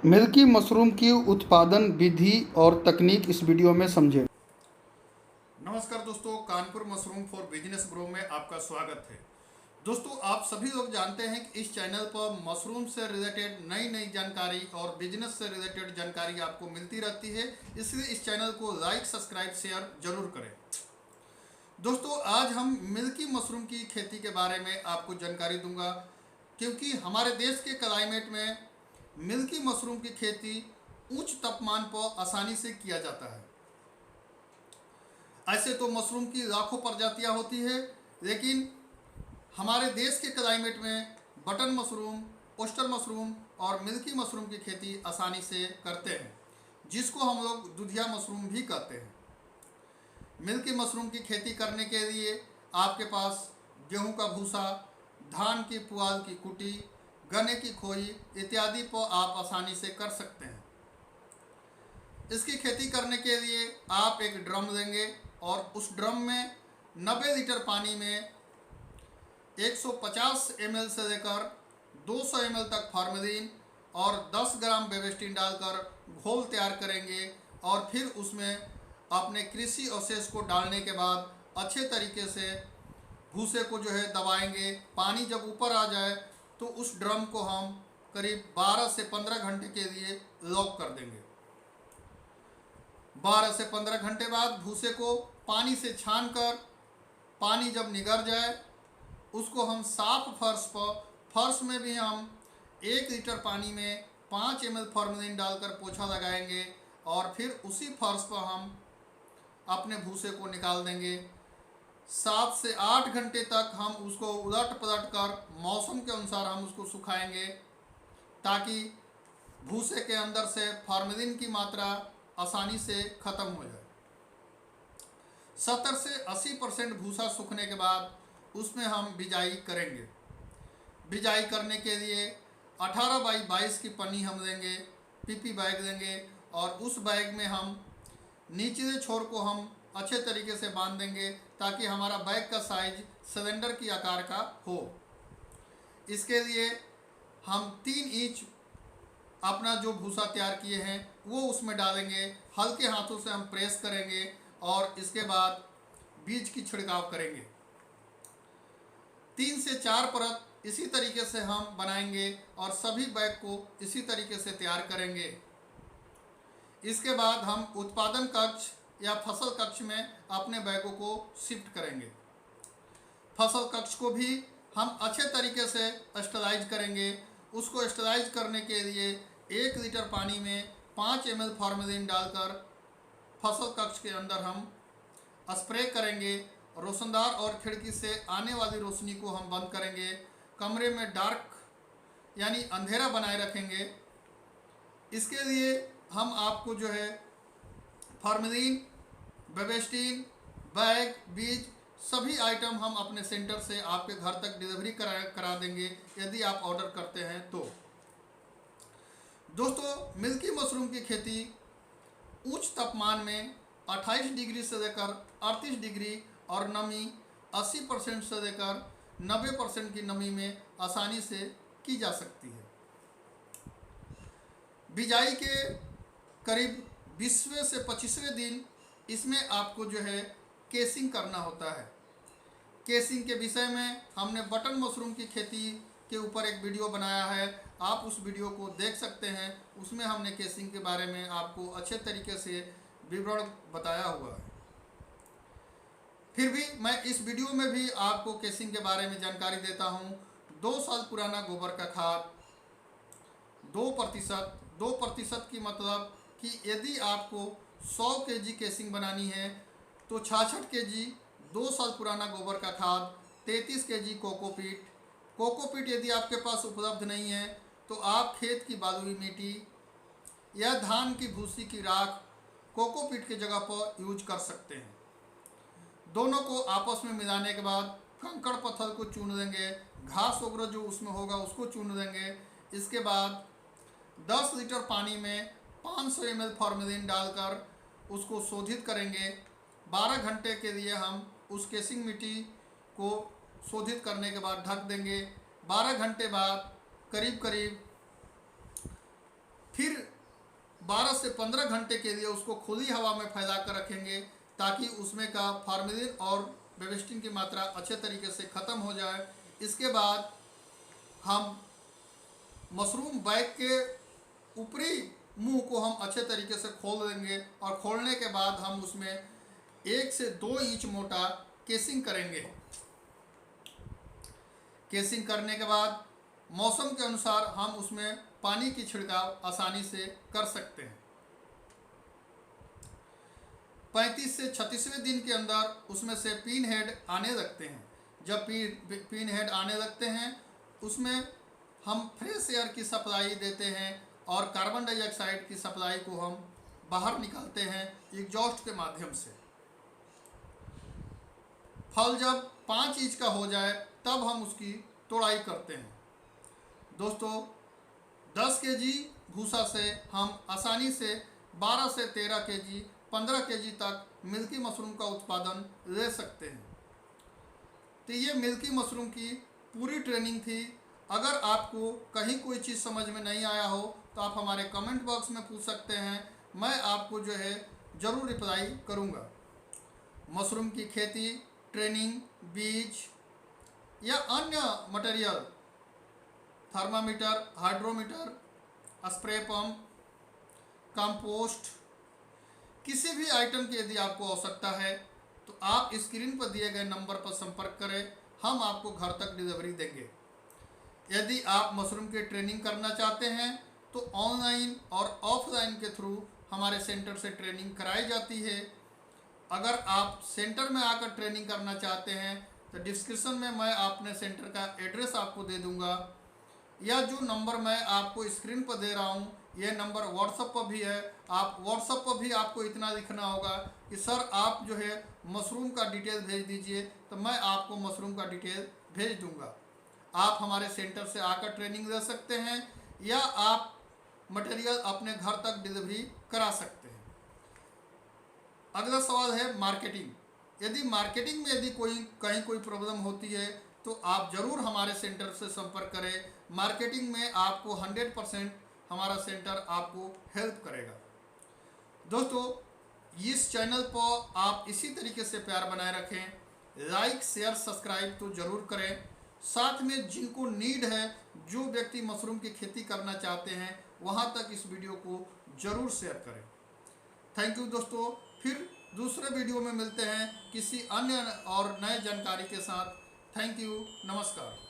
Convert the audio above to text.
Milky mushroom की उत्पादन विधि और तकनीक इस वीडियो में समझें। नमस्कार दोस्तों, Kanpur mushroom for business grow में आपका स्वागत है। दोस्तों, आप सभी लोग जानते हैं कि इस चैनल पर मशरूम से रिलेटेड नई नई जानकारी और बिजनेस से रिलेटेड जानकारी आपको मिलती रहती है, इसलिए इस चैनल को लाइक, सब्सक्राइब, शेयर जरूर करें। दोस्तों, आज हम मिल्की मशरूम की खेती के बारे में आपको जानकारी दूंगा, क्योंकि हमारे देश के क्लाइमेट में मिल्की मशरूम की खेती उच्च तापमान पर आसानी से किया जाता है। ऐसे तो मशरूम की लाखों प्रजातियां होती है, लेकिन हमारे देश के क्लाइमेट में बटन मशरूम, ओस्टर मशरूम और मिल्की मशरूम की खेती आसानी से करते हैं, जिसको हम लोग दुधिया मशरूम भी कहते हैं। मिल्की मशरूम की खेती करने के लिए आपके पास गेहूं का भूसा, धान की पुआल की कुटी, गन्ने की खोई इत्यादि को आप आसानी से कर सकते हैं। इसकी खेती करने के लिए आप एक ड्रम लेंगे और उस ड्रम में 90 लीटर पानी में 150 ml से लेकर 200 ml तक फार्मेलिन और 10 ग्राम बेबेस्टिन डालकर घोल तैयार करेंगे और फिर उसमें अपने कृषि अवशेष को डालने के बाद अच्छे तरीके से भूसे को जो है दबाएंगे। पानी जब ऊपर आ जाए तो उस ड्रम को हम करीब 12 से 15 घंटे के लिए लॉक कर देंगे। 12 से 15 घंटे बाद भूसे को पानी से छान कर पानी जब निगर जाए उसको हम साफ फर्श पर, फर्श में भी हम 1 लीटर पानी में 5 ml फॉर्मेलिन डालकर पोछा लगाएंगे और फिर उसी फर्श पर हम अपने भूसे को निकाल देंगे। 7 से 8 घंटे तक हम उसको उलट पलट कर मौसम के अनुसार हम उसको सुखाएंगे, ताकि भूसे के अंदर से फॉर्मेलिन की मात्रा आसानी से ख़त्म हो जाए। 70 से 80% भूसा सूखने के बाद उसमें हम बिजाई करेंगे। बिजाई करने के लिए 18 बाई 22 की पन्नी हम लेंगे, पीपी बैग लेंगे और उस बैग में हम निचले छोर को हम अच्छे तरीके से बांध देंगे, ताकि हमारा बैग का साइज सिलेंडर की आकार का हो। इसके लिए हम 3 इंच अपना जो भूसा तैयार किए हैं वो उसमें डालेंगे, हल्के हाथों से हम प्रेस करेंगे और इसके बाद बीज की छिड़काव करेंगे। 3 से 4 परत इसी तरीके से हम बनाएंगे और सभी बैग को इसी तरीके से तैयार करेंगे। इसके बाद हम उत्पादन कक्ष या फसल कक्ष में अपने बैगों को शिफ्ट करेंगे। फसल कक्ष को भी हम अच्छे तरीके से स्टरलाइज करेंगे। उसको स्टरलाइज करने के लिए 1 लीटर पानी में 5 ml फॉर्मेलिन डालकर फसल कक्ष के अंदर हम स्प्रे करेंगे। रोशनदार और खिड़की से आने वाली रोशनी को हम बंद करेंगे। कमरे में डार्क यानी अंधेरा बनाए रखेंगे। इसके लिए हम आपको जो है फॉर्मेलिन, बेबेस्टिन, बैग, बीज सभी आइटम हम अपने सेंटर से आपके घर तक डिलीवरी करा देंगे, यदि आप ऑर्डर करते हैं तो। दोस्तों, मिल्की मशरूम की खेती उच्च तापमान में 28 डिग्री से लेकर 38 डिग्री और नमी 80% से लेकर 90% की नमी में आसानी से की जा सकती है। बिजाई के करीब 20वें से 25वें दिन इसमें आपको जो है केसिंग करना होता है। केसिंग के विषय में हमने बटन मशरूम की खेती के ऊपर एक वीडियो बनाया है, आप उस वीडियो को देख सकते हैं। उसमें हमने केसिंग के बारे में आपको अच्छे तरीके से विवरण बताया हुआ है। फिर भी मैं इस वीडियो में भी आपको केसिंग के बारे में जानकारी देता हूँ। 2 साल पुराना गोबर का खाद 2% की मतलब कि यदि आपको 100 kg केसिंग बनानी है तो 66 kg 2 साल पुराना गोबर का खाद, 33 kg कोकोपीट यदि आपके पास उपलब्ध नहीं है तो आप खेत की बालुई मिट्टी या धान की भूसी की राख कोकोपीट की जगह पर यूज कर सकते हैं। दोनों को आपस में मिलाने के बाद कंकड़ पत्थर को चून देंगे, घास वगैरह जो उसमें होगा उसको चून देंगे। इसके बाद 10 लीटर पानी में 500 ml फॉर्मेलिन डालकर उसको शोधित करेंगे। 12 घंटे के लिए हम उस केसिंग मिट्टी को शोधित करने के बाद ढक देंगे। 12 घंटे बाद करीब करीब फिर 12 से 15 घंटे के लिए उसको खुली हवा में फैला कर रखेंगे ताकि उसमें का फार्मेलिन और बेबिस्टिन की मात्रा अच्छे तरीके से ख़त्म हो जाए। इसके बाद हम मशरूम बैग के ऊपरी मुंह को हम अच्छे तरीके से खोल देंगे और खोलने के बाद हम उसमें 1 से 2 इंच मोटा केसिंग करेंगे। केसिंग करने के बाद मौसम के अनुसार हम उसमें पानी की छिड़काव आसानी से कर सकते हैं। 35 से 36वें दिन के अंदर उसमें से पिन हेड आने लगते हैं। जब पिन हेड आने लगते हैं उसमें हम फ्रेश एयर की सप्लाई देते हैं और कार्बन डाइऑक्साइड की सप्लाई को हम बाहर निकालते हैं एग्जॉस्ट के माध्यम से। फल जब 5 इंच का हो जाए तब हम उसकी तोड़ाई करते हैं। दोस्तों 10 केजी भूसा से हम आसानी से 12 से 13 केजी 15 केजी तक मिल्की मशरूम का उत्पादन ले सकते हैं। तो ये मिल्की मशरूम की पूरी ट्रेनिंग थी। अगर आपको कहीं कोई चीज़ समझ में नहीं आया हो तो आप हमारे कमेंट बॉक्स में पूछ सकते हैं, मैं आपको जो है ज़रूर रिप्लाई करूँगा। मशरूम की खेती, ट्रेनिंग, बीज या अन्य material, thermometer, hydrometer, spray pump, compost, किसी भी आइटम की यदि आपको आवश्यकता है तो आप स्क्रीन पर दिए गए नंबर पर संपर्क करें, हम आपको घर तक डिलीवरी देंगे। यदि आप मशरूम की ट्रेनिंग करना चाहते हैं तो ऑनलाइन और ऑफलाइन के थ्रू हमारे सेंटर से ट्रेनिंग कराई जाती है। अगर आप सेंटर में आकर ट्रेनिंग करना चाहते हैं तो डिस्क्रिप्शन में मैं अपने सेंटर का एड्रेस आपको दे दूंगा, या जो नंबर मैं आपको स्क्रीन पर दे रहा हूँ ये नंबर व्हाट्सएप पर भी है। आप व्हाट्सएप पर भी आपको इतना लिखना होगा कि सर आप जो है मशरूम का डिटेल भेज दीजिए, तो मैं आपको मशरूम का डिटेल भेज दूंगा। आप हमारे सेंटर से आकर ट्रेनिंग ले सकते हैं या आप मटेरियल अपने घर तक डिलीवरी करा सकते हैं। अगला सवाल है मार्केटिंग। यदि मार्केटिंग में यदि कहीं कोई प्रॉब्लम होती है तो आप ज़रूर हमारे सेंटर से संपर्क करें। मार्केटिंग में आपको 100% हमारा सेंटर आपको हेल्प करेगा। दोस्तों इस चैनल पर आप इसी तरीके से प्यार बनाए रखें, लाइक शेयर सब्सक्राइब तो ज़रूर करें। साथ में जिनको नीड है, जो व्यक्ति मशरूम की खेती करना चाहते हैं, वहाँ तक इस वीडियो को ज़रूर शेयर करें। थैंक यू दोस्तों, फिर दूसरे वीडियो में मिलते हैं किसी अन्य और नए जानकारी के साथ। थैंक यू, नमस्कार।